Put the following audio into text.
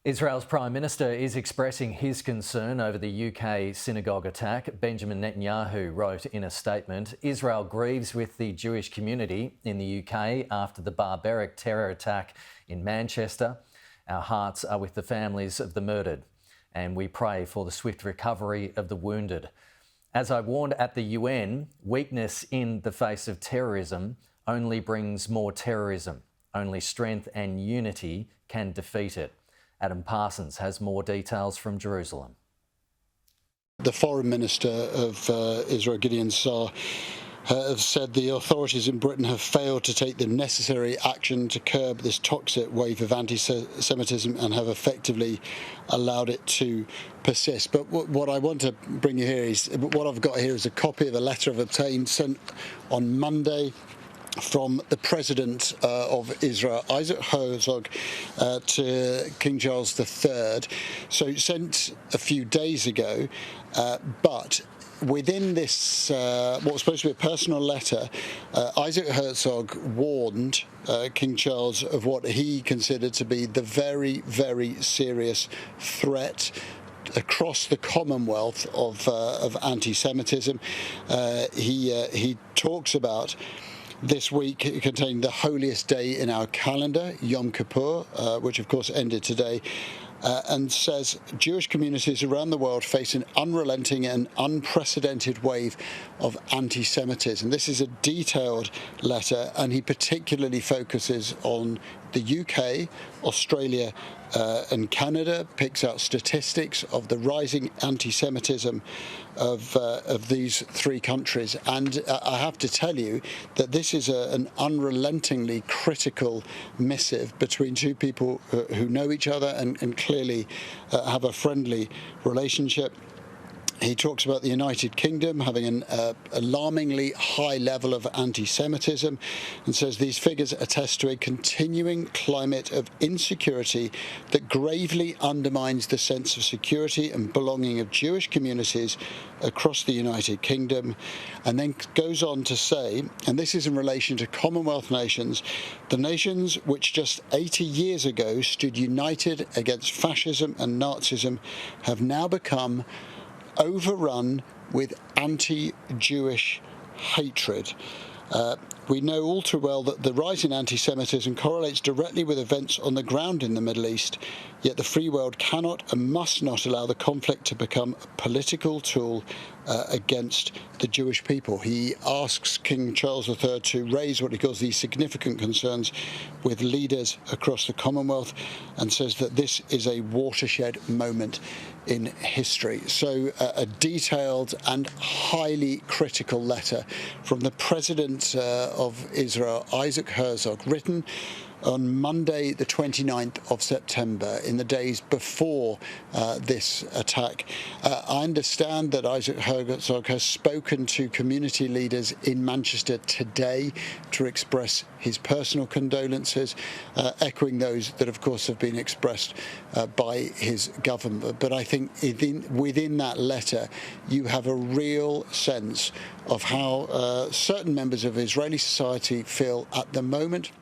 Israel's Prime Minister is expressing his concern over the UK synagogue attack. Benjamin Netanyahu wrote in a statement, "Israel grieves with the Jewish community in the UK after the barbaric terror attack in Manchester. Our hearts are with the families of the murdered, and we pray for the swift recovery of the wounded. As I warned at the UN, weakness in the face of terrorism only brings more terrorism. Only strength and unity can defeat it." Adam Parsons has more details from Jerusalem. The Foreign Minister of Israel, Gideon Saar, have said the authorities in Britain have failed to take the necessary action to curb this toxic wave of anti-Semitism and have effectively allowed it to persist. But what I want to bring you here is, what I've got here is a copy of a letter I've obtained sent on Monday from the President of Israel, Isaac Herzog, to King Charles III. So sent a few days ago, but within this, what was supposed to be a personal letter, Isaac Herzog warned King Charles of what he considered to be the very, very serious threat across the Commonwealth of anti-Semitism. He talks about this week containing the holiest day in our calendar, Yom Kippur, which of course ended today, and says Jewish communities around the world face an unrelenting and unprecedented wave of anti-Semitism. This is a detailed letter, and he particularly focuses on the UK, Australia, and Canada, picks out statistics of the rising anti-Semitism of these three countries. And I have to tell you that this is an unrelentingly critical missive between two people who know each other and clearly have a friendly relationship. He talks about the United Kingdom having an alarmingly high level of anti-Semitism and says these figures attest to a continuing climate of insecurity that gravely undermines the sense of security and belonging of Jewish communities across the United Kingdom, and then goes on to say, and this is in relation to Commonwealth nations, the nations which just 80 years ago stood united against fascism and Nazism have now become overrun with anti-Jewish hatred. We know all too well that the rise in anti-Semitism correlates directly with events on the ground in the Middle East, yet the free world cannot and must not allow the conflict to become a political tool against the Jewish people. He asks King Charles III to raise what he calls these significant concerns with leaders across the Commonwealth and says that this is a watershed moment in history. So a detailed and highly critical letter from the President of Israel, Isaac Herzog, written on Monday, the 29th of September, in the days before this attack. I understand that Isaac Herzog has spoken to community leaders in Manchester today to express his personal condolences, echoing those that, of course, have been expressed by his government. But I think within that letter, you have a real sense of how certain members of Israeli society feel at the moment.